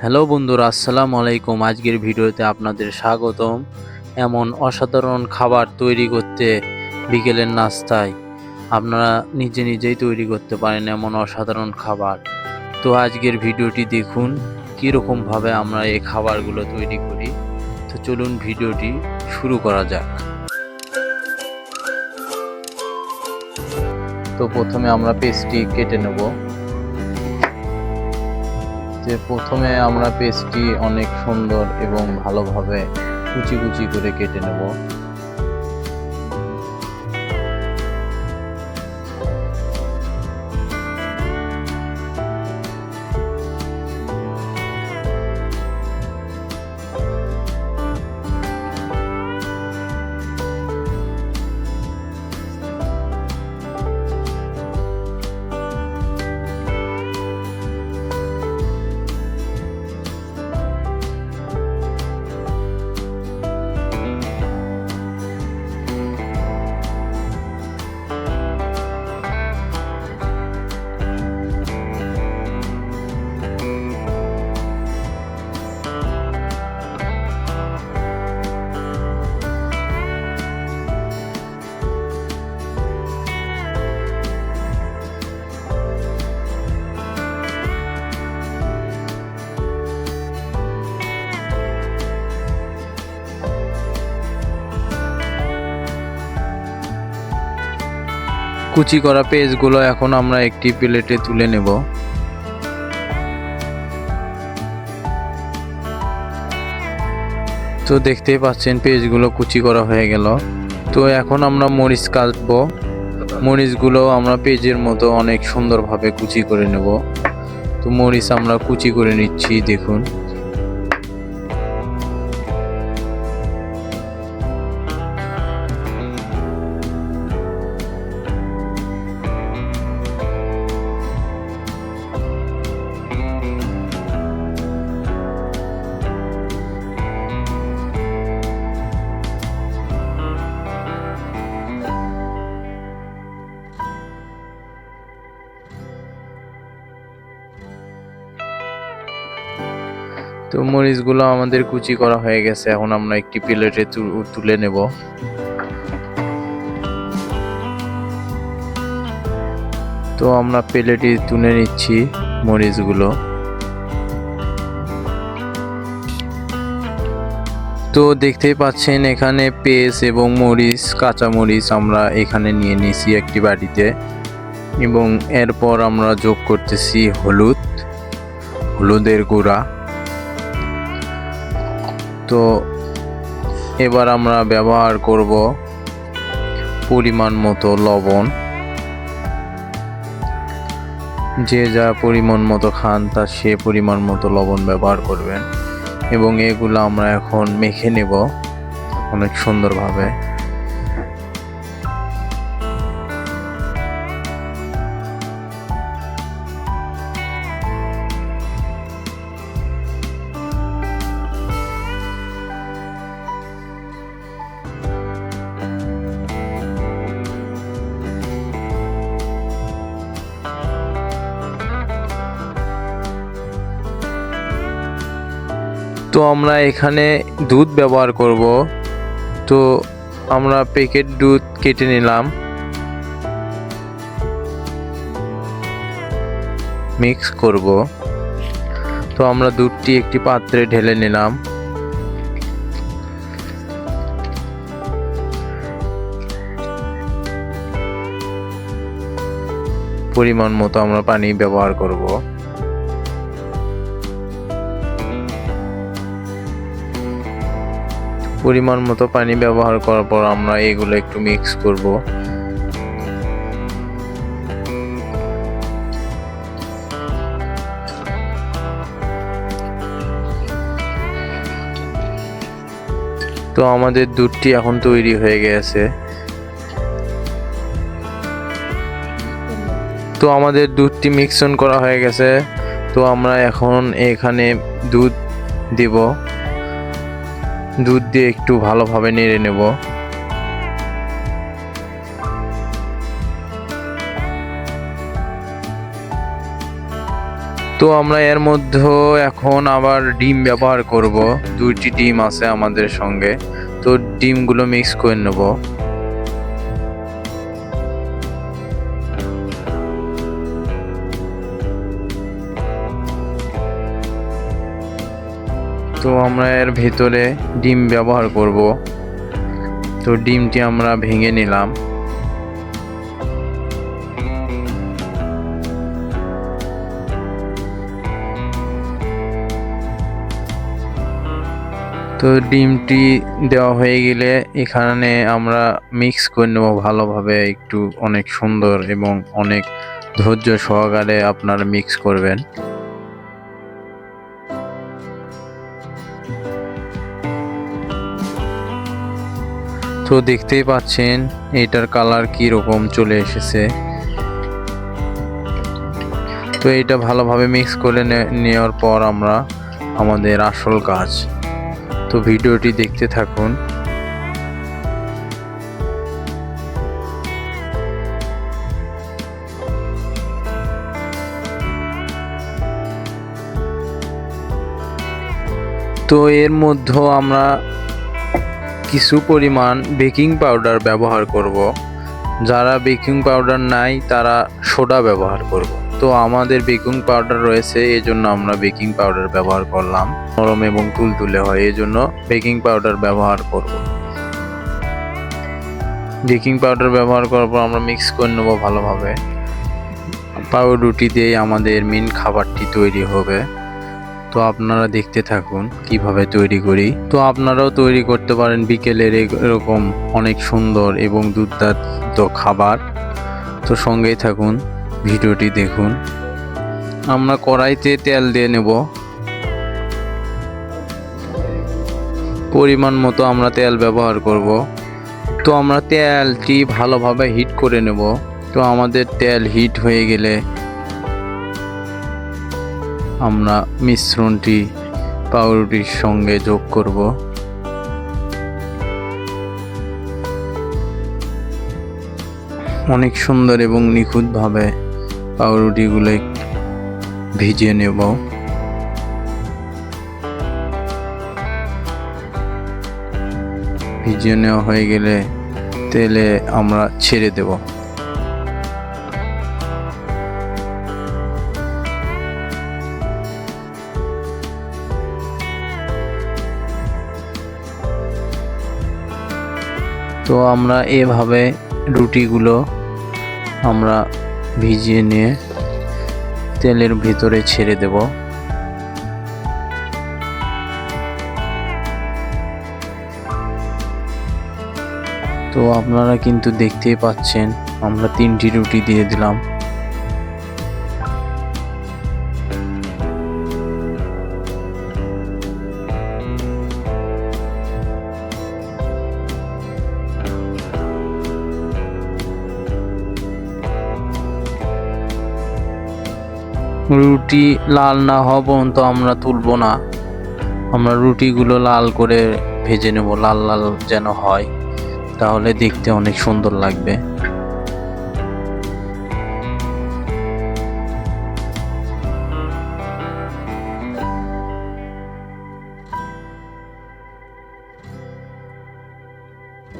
Hello বন্ধুরা, আসসালামু আলাইকুম। আজকের ভিডিওতে আপনাদের স্বাগতম। এমন অসাধারণ খাবার তৈরি করতে বিকেলের নাস্তায় আপনারা নিজেই তৈরি করতে পারেন এমন অসাধারণ খাবার। তো আজকের ভিডিওটি দেখুন কীরকমভাবে আমরা এই খাবারগুলো তৈরি করি। তো চলুন ভিডিওটি শুরু করা যাক। তো প্রথমে আমরা পেস্টটি কেটে নেব। প্রথমে আমরা পেস্টটি অনেক সুন্দর এবং ভালোভাবে কুচি করে কেটে নেব। কুচি করা পেঁয়াজগুলো এখন আমরা একটি প্লেটে তুলে নেব। তো দেখতেই পাচ্ছেন পেঁয়াজগুলো কুচি করা হয়ে গেল। তো এখন আমরা মরিচ কাটবো। মরিচগুলো আমরা পেঁয়াজের মতো অনেক সুন্দরভাবে কুচি করে নেব। তো মরিচ আমরা কুচি করে নিচ্ছি, দেখুন। তো মরিচগুলো আমাদের কুচি করা হয়ে গেছে। এখন আমরা একটি প্লেটে তুলে নেব। তো আমরা প্লেটে তুলে নিচ্ছি মরিচগুলো। তো দেখতেই পাচ্ছেন এখানে পেঁয়াজ এবং মরিচ, কাঁচা মরিচ আমরা এখানে নিয়ে নিয়েছি একটি বাটিতে, এবং এরপর আমরা যোগ করতেছি হলুদের গুঁড়া। তো এবার আমরা ব্যবহার করব পরিমাণ মতো লবণ। যে যা পরিমাণ মতো খান তা সে পরিমাণ মতো লবণ ব্যবহার করবেন, এবং এগুলো আমরা এখন মেখে নেব অনেক সুন্দরভাবে। তো আমরা এখানে দুধ ব্যবহার করব। তো আমরা প্যাকেট দুধ কেটে নিলাম, মিক্স করব। তো আমরা দুধটি একটি পাত্রে ঢেলে নিলাম। পরিমাণ মতো আমরা পানি ব্যবহার করব। পরিমাণ মতো পানি ব্যবহার করার পর আমরা এগুলো একটু মিক্স করব। তো আমাদের দুধটি এখন তৈরি হয়ে গেছে। তো আমাদের দুধটি মিক্সন করা হয়ে গেছে। তো আমরা এখন এখানে দুধ দেব। দুধ দিয়ে একটু ভালোভাবে নেড়ে নেব। তো আমরা এর মধ্যে এখন আবার ডিম ব্যবহার করব। 2টি ডিম আছে আমাদের সঙ্গে, তো ডিমগুলো মিক্স করে নেব। তো আমরা এর ভেতরে ডিম ব্যবহার করব। তো ডিমটি আমরা ভেঙে নিলাম। তো ডিমটি দেওয়া হয়ে গেলে এখানে আমরা মিক্স করে নেব ভালোভাবে, একটু অনেক সুন্দর এবং অনেক ধৈর্য সহকারে আপনারা মিক্স করবেন। তো দেখতেই পাচ্ছেন এটার কালার কি রকম চলে এসেছে। তো এটা ভালোভাবে মিক্স করে নেওয়ার পর আমরা আমাদের আসল কাজ, তো ভিডিওটি দেখতে থাকুন। তো এর মধ্যে আমরা কিছু পরিমাণ বেকিং পাউডার ব্যবহার করব। যারা বেকিং পাউডার নাই তারা সোডা ব্যবহার করব। তো আমাদের বেকিং পাউডার রয়েছে, এই জন্য আমরা বেকিং পাউডার ব্যবহার করলাম। নরম এবং তুলতুলে হয়, এই জন্য বেকিং পাউডার ব্যবহার করব। বেকিং পাউডার ব্যবহার করার পর আমরা মিক্স করে নেব ভালোভাবে। পাউরুটি দিয়ে আমাদের মেন খাবারটি তৈরি হবে। তো আপনারা দেখতে থাকুন কিভাবে তৈরি করি। তো আপনারাও তৈরি করতে পারেন বিকেলের এরকম অনেক সুন্দর এবং দুর্দান্ত খাবার। তো সঙ্গেই থাকুন, ভিডিওটি দেখুন। আমরা কড়াইতে তেল দিয়ে নেব, পরিমাণ মতো আমরা তেল ব্যবহার করব। তো আমরা তেলটি ভালোভাবে হিট করে নেব। তো আমাদের তেল হিট হয়ে গেলে আমরা মিশ্রণটি পাউরুটির সঙ্গে যোগ করব। অনেক সুন্দর এবং নিখুঁতভাবে পাউরুটিগুলো ভিজিয়ে নেব। ভিজিয়ে নেওয়া হয়ে গেলে তেলে আমরা ছেড়ে দেব। তো আমরা এভাবে রুটিগুলো আমরা ভিজিয়ে নিয়ে তেলের ভিতরে ছেড়ে দেব। তো আপনারা কিন্তু দেখতেই পাচ্ছেন আমরা 3টি রুটি দিয়ে দিলাম। রুটি লাল না হওয়া পর্যন্ত আমরা তুলবো না। আমরা রুটিগুলো লাল করে ভেজে নেব, লাল লাল যেন হয়, তাহলে দেখতে অনেক সুন্দর লাগবে।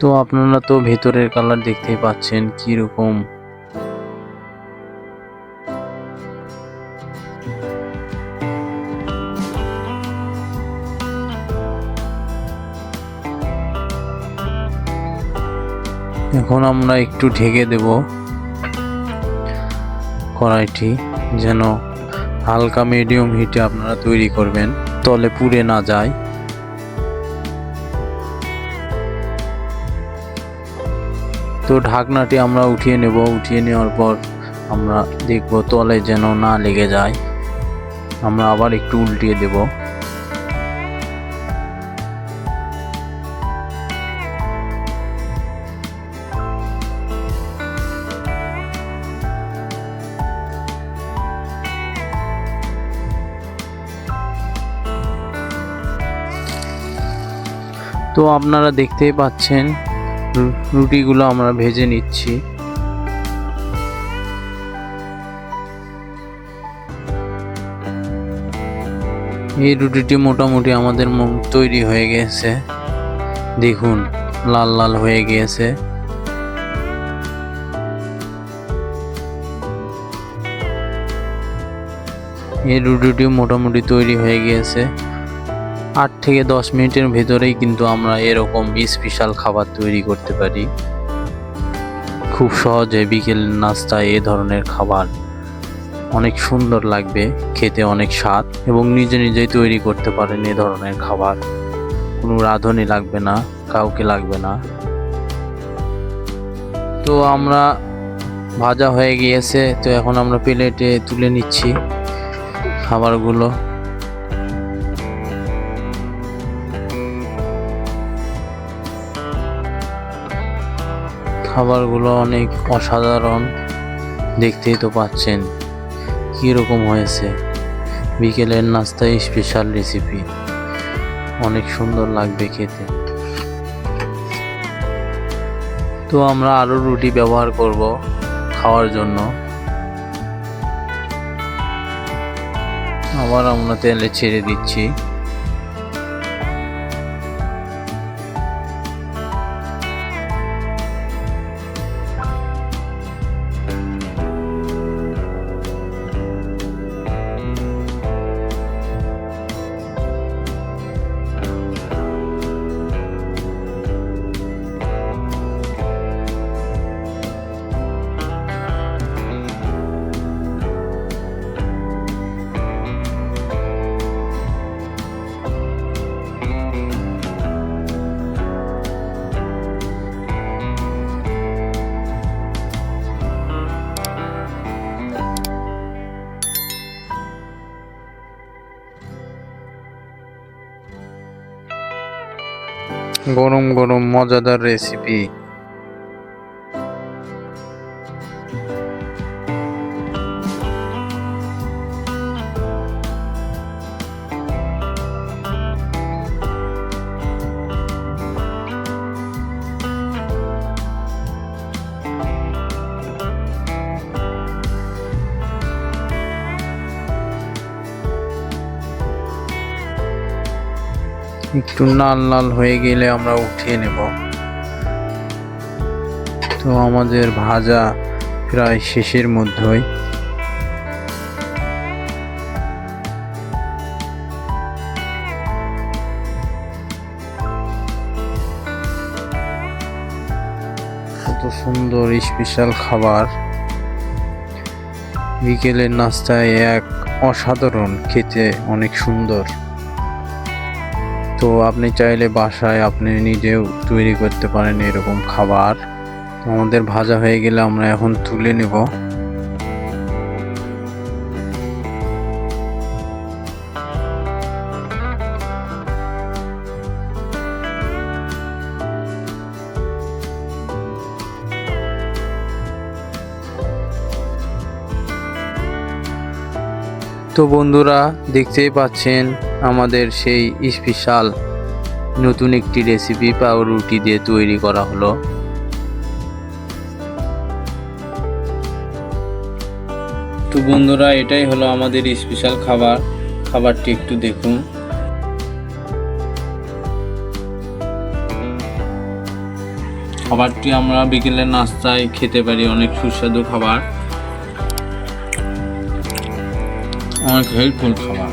তো আপনারা তো ভেতরের কালার দেখতেই পাচ্ছেন কি রকম। এখন আমরা একটু ঢেকে দেব কড়াইটি, যেন হালকা মিডিয়াম হিটে আপনারা তৈরি করবেন, তলে পুড়ে না যায়। তো ঢাকনাটি আমরা উঠিয়ে নেব। উঠিয়ে নেওয়ার পর আমরা দেখব তলে যেন না লেগে যায়। আমরা আবার একটু উল্টিয়ে দেব। তো আপনারা দেখতেই পাচ্ছেন রুটিগুলো আমরা ভেজে নিচ্ছি। এই রুটিটি মোটামুটি আমাদের তৈরি হয়ে গেছে। দেখুন লাল লাল হয়ে গিয়েছে। এই রুটিটি মোটামুটি তৈরি হয়ে গিয়েছে। 8 থেকে 10 মিনিটের ভেতরেই কিন্তু আমরা এরকম স্পেশাল খাবার তৈরি করতে পারি। খুব সহজে বিকেল নাস্তায় এ ধরনের খাবার অনেক সুন্দর লাগবে, খেতে অনেক স্বাদ, এবং নিজে নিজেই তৈরি করতে পারেন এ ধরনের খাবার। কোনো রাঁধুনি লাগবে না, কাউকে লাগবে না। তো আমরা ভাজা হয়ে গিয়েছে, তো এখন আমরা প্লেটে তুলে নিচ্ছি খাবারগুলো। খাবারগুলো অনেক অসাধারণ, দেখতেই তো পাচ্ছেন কীরকম হয়েছে। বিকেলের নাস্তায় স্পেশাল রেসিপি, অনেক সুন্দর লাগবে খেতে। তো আমরা আরও রুটি ব্যবহার করব খাওয়ার জন্য। আবার আমরা তেলে ছেড়ে দিচ্ছি। গরম গরম মজাদার রেসিপি। একটু লাল লাল হয়ে গেলে আমরা উঠিয়ে নেব। তো আমাদের ভাজা প্রায় শেষের মধ্যেই। কত সুন্দর স্পেশাল খাবার, বিকেলের নাস্তায় এক অসাধারণ, খেতে অনেক সুন্দর। তো আপনি চাইলে বাসায় আপনি নিজেও তৈরি করতে পারেন এরকম খাবার। তো আমাদের ভাজা হয়ে গেলে আমরা এখন তুলে নেব। তো বন্ধুরা, দেখতেই পাচ্ছেন আমাদের সেই স্পেশাল নতুন একটি রেসিপি পাউরুটি দিয়ে তৈরি করা হলো। তো বন্ধুরা, এটাই হলো আমাদের স্পেশাল খাবার। খাবারটি একটু দেখুন। খাবারটি আমরা বিকেলের নাস্তায় খেতে পারি, অনেক সুস্বাদু খাবার, অনেক হেল্পফুল খাবার।